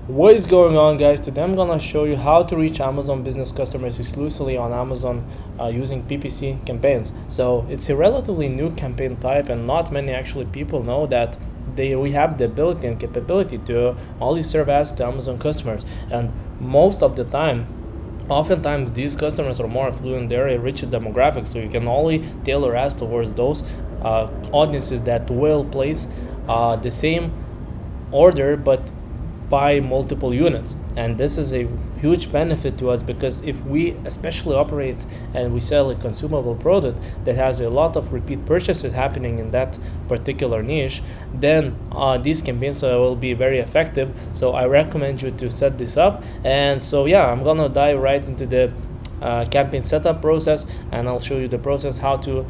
What is going on, guys? Today I'm gonna show you how to reach Amazon business customers exclusively on Amazon using PPC campaigns. So it's a relatively new campaign type, and not many actually people know that we have the ability and capability to only serve ads to Amazon customers. And most of the time, oftentimes these customers are more affluent, they're a richer demographic, so you can only tailor ads towards those audiences that will place the same order but buy multiple units. And this is a huge benefit to us, because if we especially operate and we sell a consumable product that has a lot of repeat purchases happening in that particular niche, then these campaigns will be very effective. So I recommend you to set this up. And so yeah, I'm gonna dive right into the campaign setup process, and I'll show you the process how to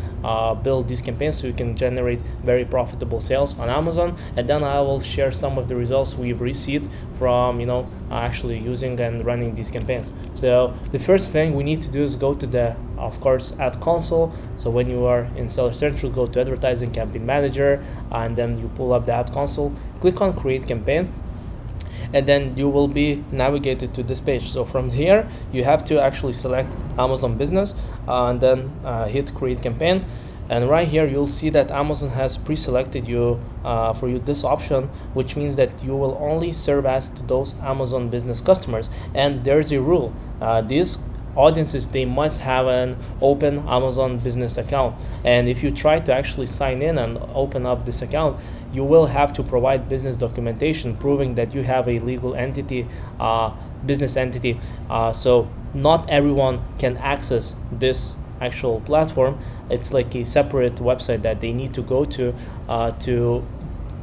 build these campaigns so you can generate very profitable sales on Amazon. And then I will share some of the results we've received from actually using and running these campaigns. So the first thing we need to do is go to the, of course, ad console. So when you are in Seller Central, go to Advertising Campaign Manager, and then you pull up the ad console, click on Create Campaign, and then you will be navigated to this page. So from here you have to actually select Amazon Business and then hit Create Campaign. And right here you'll see that Amazon has pre-selected you for you this option, which means that you will only serve ads to those Amazon Business customers. And there's a rule: these audiences, they must have an open Amazon Business account. And if you try to actually sign in and open up this account, you will have to provide business documentation proving that you have a legal entity, business entity. So not everyone can access this actual platform. It's like a separate website that they need to go to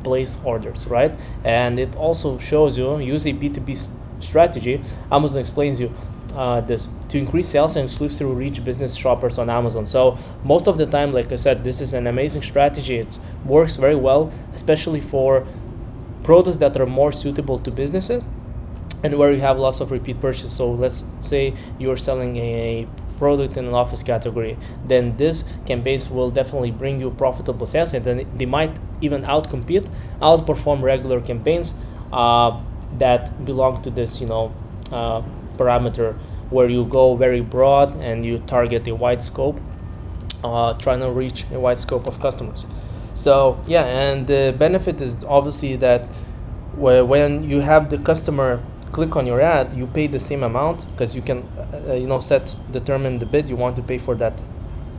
place orders, right? And it also shows you use a B2B strategy. Amazon explains you this to increase sales and exclusively reach business shoppers on Amazon. So most of the time, like I said, this is an amazing strategy. It works very well, especially for products that are more suitable to businesses and where you have lots of repeat purchase. So let's say you're selling a product in an office category, then this campaigns will definitely bring you profitable sales, and then they might even outperform regular campaigns that belong to this parameter, where you go very broad and you target a wide scope, trying to reach a wide scope of customers. So yeah, and the benefit is obviously that when you have the customer click on your ad, you pay the same amount, because you can determine the bid you want to pay for that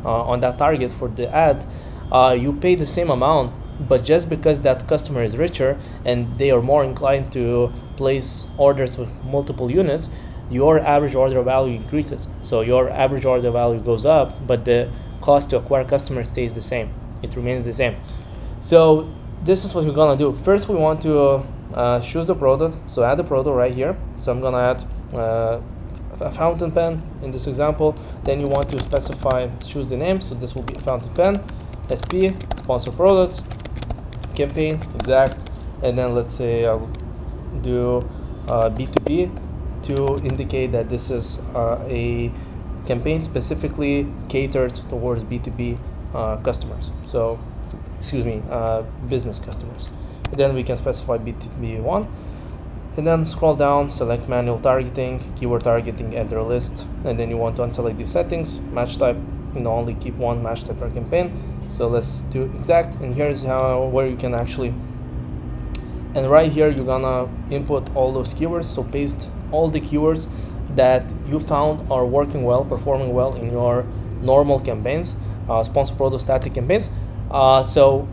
on that target for the ad. You pay the same amount, but just because that customer is richer and they are more inclined to place orders with multiple units, your average order value increases. So your average order value goes up, but the cost to acquire customers stays the same. It remains the same. So this is what we're gonna do. First, we want to choose the product. So add the product right here. So I'm gonna add a fountain pen in this example. Then you want to choose the name. So this will be a fountain pen, SP, sponsor products, campaign, exact, and then let's say I'll do B2B to indicate that this is a campaign specifically catered towards B2B customers. So, business customers. And then we can specify B2B1. And then scroll down, select manual targeting, keyword targeting, enter a list. And then you want to unselect these settings, match type, only keep one match type per campaign. So let's do exact, and here's where you can actually, and right here you're gonna input all those keywords. So paste all the keywords that you found are working well, performing well in your normal campaigns, sponsor product static campaigns. So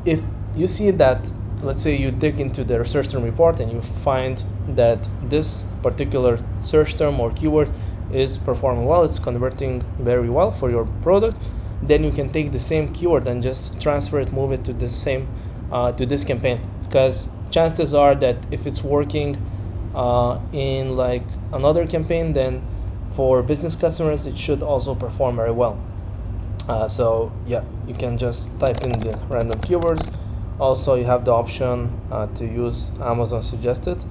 if you see that, let's say you dig into the search term report and you find that this particular search term or keyword is performing well, it's converting very well for your product, then you can take the same keyword and just transfer it, move it to the same to this campaign, because chances are that if it's working in like another campaign, then for business customers it should also perform very well. So yeah, you can just type in the random keywords. Also, you have the option to use Amazon suggested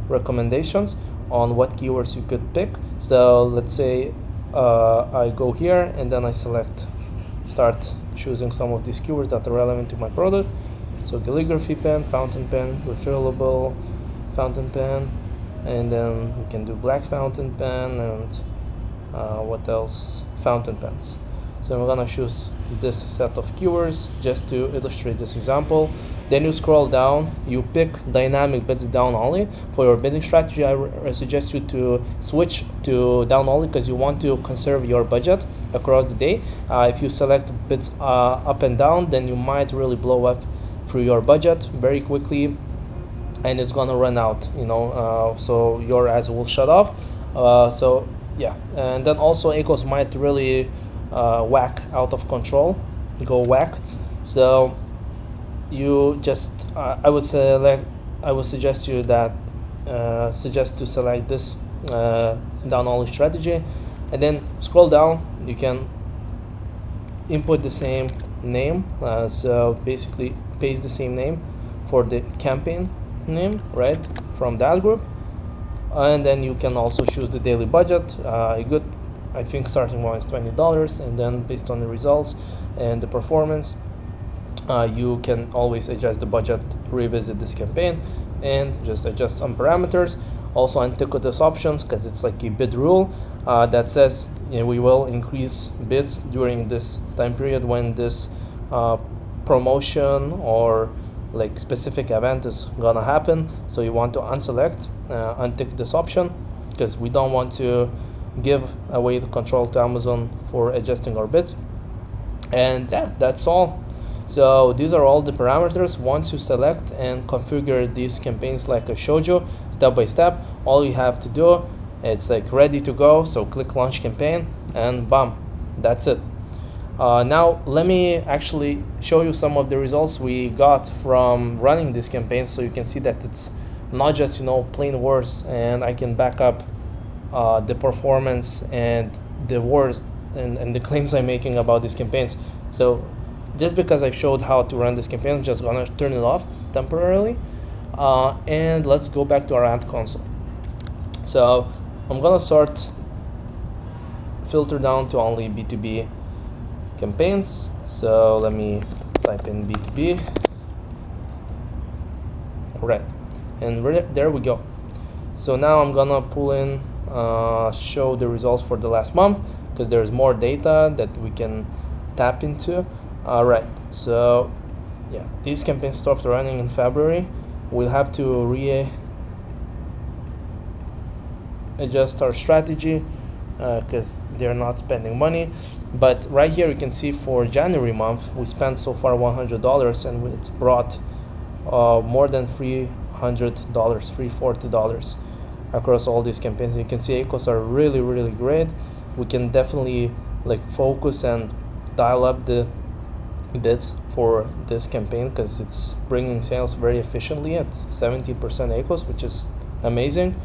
recommendations on what keywords you could pick. So let's say I go here and then I start choosing some of these keywords that are relevant to my product. So calligraphy pen, fountain pen, refillable fountain pen, and then we can do black fountain pen, and what else, fountain pens. So I'm gonna choose this set of keywords just to illustrate this example. Then you scroll down, you pick dynamic bids down only. For your bidding strategy, I suggest you to switch to down only because you want to conserve your budget across the day. If you select bids up and down, then you might really blow up through your budget very quickly, and it's gonna run out, so your ads will shut off. So yeah, and then also ACOS might really whack out of control, go whack. So you just I would suggest you that suggest to select this down only strategy, and then scroll down. You can input the same name, so basically paste the same name for the campaign name, right, from that group. And then you can also choose the daily budget. I think starting one is $20, and then based on the results and the performance, you can always adjust the budget, revisit this campaign, and just adjust some parameters. Also antiquitous options, because it's like a bid rule that says we will increase bids during this time period when this promotion or like specific event is gonna happen. So you want to unselect, untick this option, because we don't want to give away the control to Amazon for adjusting our bids. And yeah, that's all. So these are all the parameters. Once you select and configure these campaigns like I showed you step by step, all you have to do, it's like ready to go. So click launch campaign and bam, that's it. Now let me actually show you some of the results we got from running this campaign, so you can see that it's not just plain words, and I can back up the performance and the words and the claims I'm making about these campaigns. So just because I showed how to run this campaign, I'm just gonna turn it off temporarily, and let's go back to our ad console. So I'm gonna filter down to only B2B campaigns. So let me type in B2B. Alright, and there we go. So now I'm gonna pull in, show the results for the last month, because there's more data that we can tap into. Alright, so yeah, these campaigns stopped running in February. We'll have to adjust our strategy because they're not spending money. But right here you can see for January month we spent so far $100, and it's brought more than $340 across all these campaigns. You can see ACOS are really great. We can definitely focus and dial up the bids for this campaign because it's bringing sales very efficiently at 70% ACOS, which is amazing.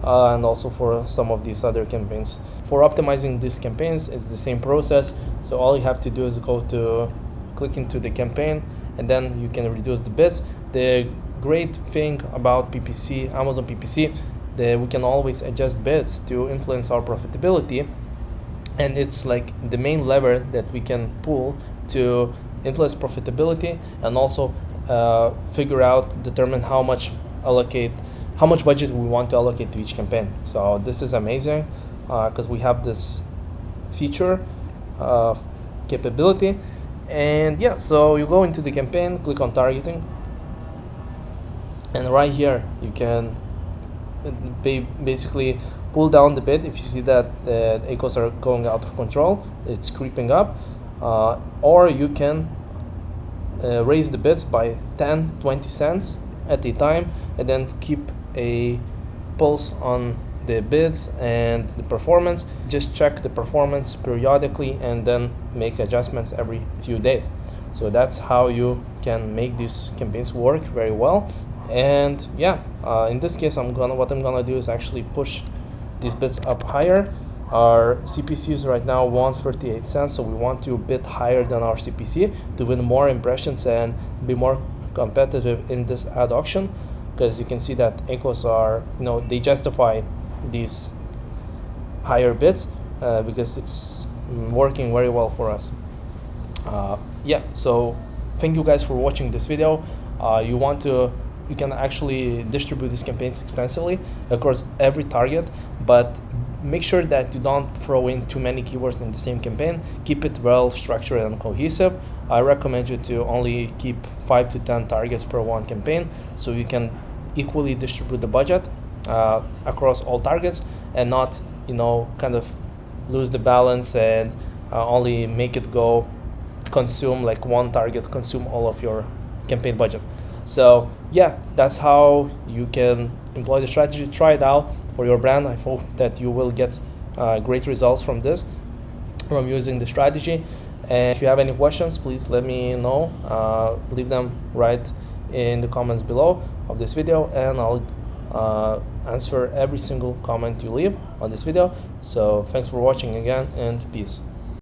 And also for some of these other campaigns. For optimizing these campaigns, it's the same process. So all you have to do is click into the campaign, and then you can reduce the bids. The great thing about PPC, Amazon PPC, that we can always adjust bids to influence our profitability, and it's like the main lever that we can pull to influence profitability, and also determine how much budget we want to allocate to each campaign. So this is amazing because we have this feature capability. And yeah, so you go into the campaign, click on targeting, and right here you can basically pull down the bid. If you see that the ACOS are going out of control, it's creeping up, or you can raise the bids by 10-20 cents at a time, and then keep a pulse on the bids and the performance. Just check the performance periodically and then make adjustments every few days. So that's how you can make these campaigns work very well. And yeah, in this case what I'm gonna do is actually push these bids up higher. Our CPC is right now 138 cents, so we want to bid higher than our CPC to win more impressions and be more competitive in this ad auction, because you can see that ACOS are, they justify these higher bids because it's working very well for us. Yeah, so thank you guys for watching this video. You want to you can actually distribute these campaigns extensively across every target, but make sure that you don't throw in too many keywords in the same campaign. Keep it well structured and cohesive. I recommend you to only keep 5 to 10 targets per one campaign, so you can equally distribute the budget across all targets, and not, kind of lose the balance and only make it go consume like one target, consume all of your campaign budget. So yeah, that's how you can employ the strategy. Try it out for your brand. I hope that you will get great results from this, from using the strategy. And if you have any questions, please let me know. Leave them right in the comments below of this video, and I'll answer every single comment you leave on this video. So thanks for watching again, and peace.